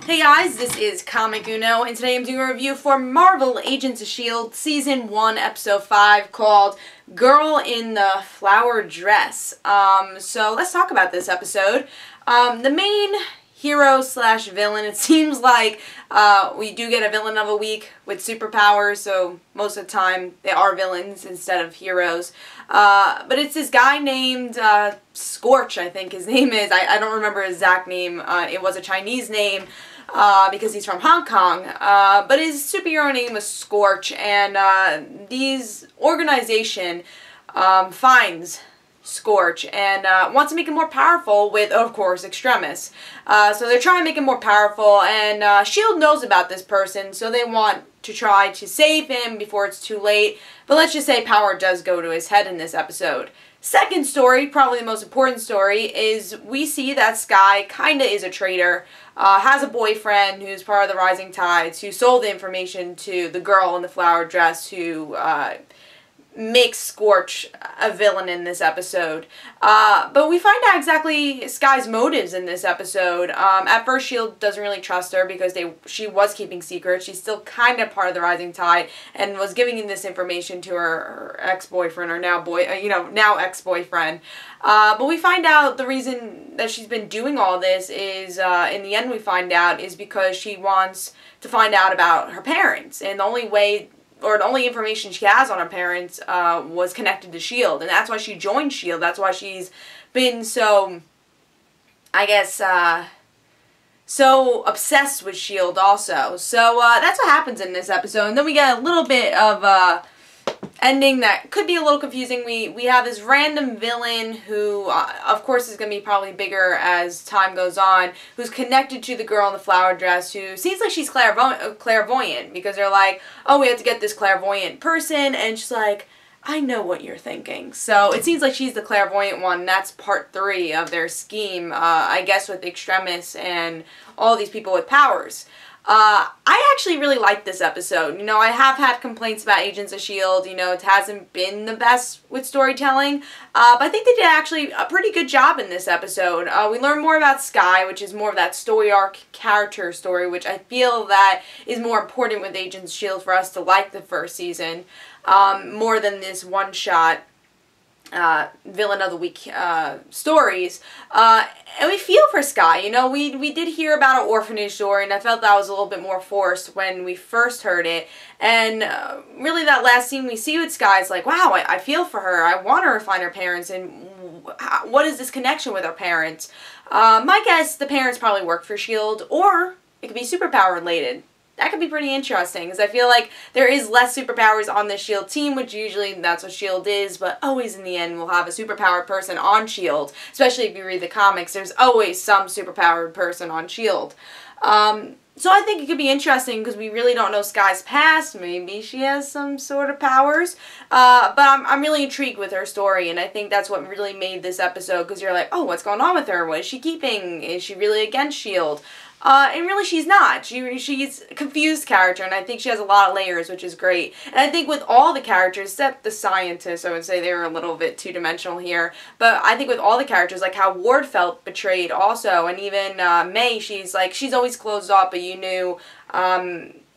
Hey guys, this is Comic Uno, and today I'm doing a review for Marvel Agents of S.H.I.E.L.D. Season 1, Episode 5, called Girl in the Flower Dress. So let's talk about this episode. The main hero/villain, it seems like we do get a villain of the week with superpowers, so most of the time they are villains instead of heroes. But it's this guy named Scorch, I think his name is. I don't remember his exact name. It was a Chinese name because he's from Hong Kong. But his superhero name was Scorch, and these organization finds Scorch and wants to make him more powerful with, of course, Extremis. So they're trying to make him more powerful, and S.H.I.E.L.D. knows about this person, so they want to try to save him before it's too late. But let's just say power does go to his head in this episode. Second story, probably the most important story, is we see that Skye kinda is a traitor, has a boyfriend who's part of the Rising Tides, who sold the information to the girl in the flower dress who makes Scorch a villain in this episode. But we find out exactly Skye's motives in this episode. At first, S.H.I.E.L.D. doesn't really trust her because she was keeping secrets. She's still kind of part of the Rising Tide and was giving this information to her ex-boyfriend, or now ex-boyfriend. But we find out the reason that she's been doing all this is, in the end we find out, is because she wants to find out about her parents. And the only way, or the only information she has on her parents was connected to S.H.I.E.L.D. And that's why she joined S.H.I.E.L.D. That's why she's been so, I guess, so obsessed with S.H.I.E.L.D. also. So that's what happens in this episode. And then we get a little bit of ending that could be a little confusing. We have this random villain who, of course, is going to be probably bigger as time goes on, who's connected to the girl in the flower dress, who seems like she's clairvoyant, because they're like, oh, we have to get this clairvoyant person, and she's like, I know what you're thinking. So it seems like she's the clairvoyant one, and that's part 3 of their scheme, I guess, with Extremis and all these people with powers. I actually really liked this episode. You know, I have had complaints about Agents of S.H.I.E.L.D. You know, it hasn't been the best with storytelling. But I think they did actually a pretty good job in this episode. We learn more about Skye, which is more of that story arc character story, which I feel that is more important with Agents of S.H.I.E.L.D. for us to like the first season, more than this one-shot villain of the week stories. And we feel for Skye. You know, we did hear about an orphanage story, and I felt that was a little bit more forced when we first heard it. And really that last scene we see with Skye is like, wow, I feel for her. I want her to find her parents, and what is this connection with her parents? My guess, the parents probably work for S.H.I.E.L.D., or it could be superpower related. That could be pretty interesting, because I feel like there is less superpowers on the S.H.I.E.L.D. team, which usually that's what S.H.I.E.L.D. is, but always in the end we'll have a superpowered person on S.H.I.E.L.D. Especially if you read the comics, there's always some superpowered person on S.H.I.E.L.D. So I think it could be interesting, because we really don't know Skye's past. Maybe she has some sort of powers. But I'm really intrigued with her story, and I think that's what really made this episode, because you're like, oh, what's going on with her? What is she keeping? Is she really against S.H.I.E.L.D.? And really she's not. She's a confused character, and I think she has a lot of layers, which is great. And I think with all the characters, except the scientists, I would say they were a little bit two-dimensional here, but I think with all the characters, like how Ward felt betrayed also, and even May, she's always closed off, but you knew,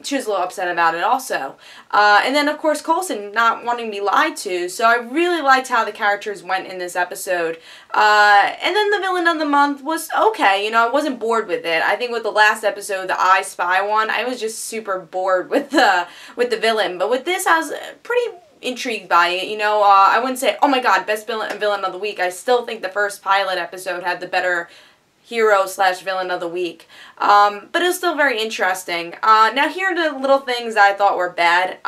she was a little upset about it also. And then, of course, Coulson not wanting to be lied to. So I really liked how the characters went in this episode. And then the villain of the month was okay. You know, I wasn't bored with it. I think with the last episode, the I Spy one, I was just super bored with the villain. But with this, I was pretty intrigued by it. You know, I wouldn't say, oh my god, best villain of the week. I still think the first pilot episode had the better hero/villain of the week. But it was still very interesting. Now here are the little things that I thought were bad.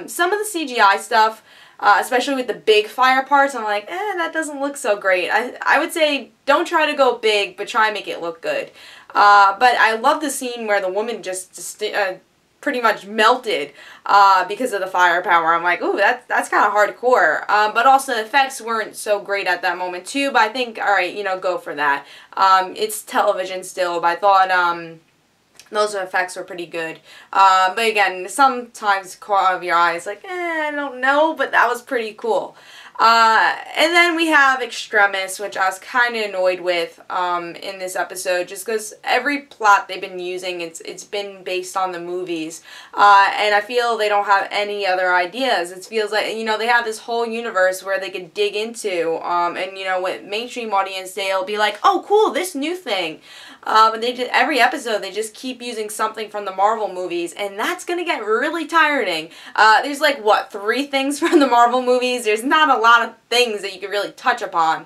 Some of the CGI stuff, especially with the big fire parts, I'm like, that doesn't look so great. I would say don't try to go big, but try and make it look good. But I love the scene where the woman just pretty much melted because of the firepower. I'm like, ooh, that's kind of hardcore. But also the effects weren't so great at that moment too, but I think, alright, you know, go for that. It's television still, but I thought those effects were pretty good. But again, sometimes caught out of your eyes, like, I don't know, but that was pretty cool. And then we have Extremis, which I was kind of annoyed with in this episode, just because every plot they've been using, it's been based on the movies, and I feel they don't have any other ideas. It feels like, you know, they have this whole universe where they could dig into, and, you know, with mainstream audience, they'll be like, oh, cool, this new thing. But every episode, they just keep using something from the Marvel movies, and that's going to get really tiring. There's like, what, 3 things from the Marvel movies? There's not a lot of things that you could really touch upon.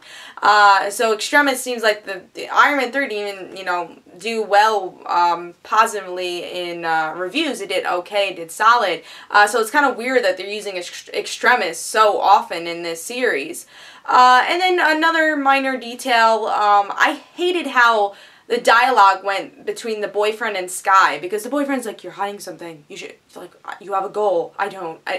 So Extremis seems like the Iron Man 3 didn't even, you know, do well positively in reviews. It did okay, it did solid. So it's kind of weird that they're using Extremis so often in this series. And then another minor detail, I hated how the dialogue went between the boyfriend and Skye, because the boyfriend's like, you're hiding something, you should, like, you have a goal,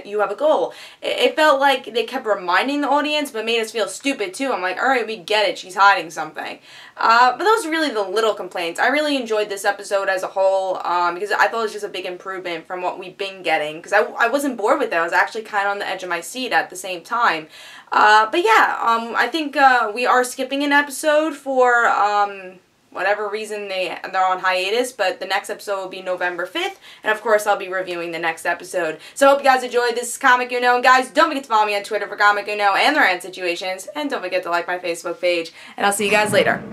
you have a goal. It felt like they kept reminding the audience, but made us feel stupid too. I'm like, alright, we get it, she's hiding something. But those are really the little complaints. I really enjoyed this episode as a whole, because I thought it was just a big improvement from what we've been getting, because I wasn't bored with it. I was actually kind of on the edge of my seat at the same time. But yeah, I think we are skipping an episode for whatever reason they're on hiatus, but the next episode will be November 5th, and of course I'll be reviewing the next episode. So I hope you guys enjoyed. This is Comic Uno, and guys, don't forget to follow me on Twitter for Comic Uno and the rant situations, and don't forget to like my Facebook page, and I'll see you guys later.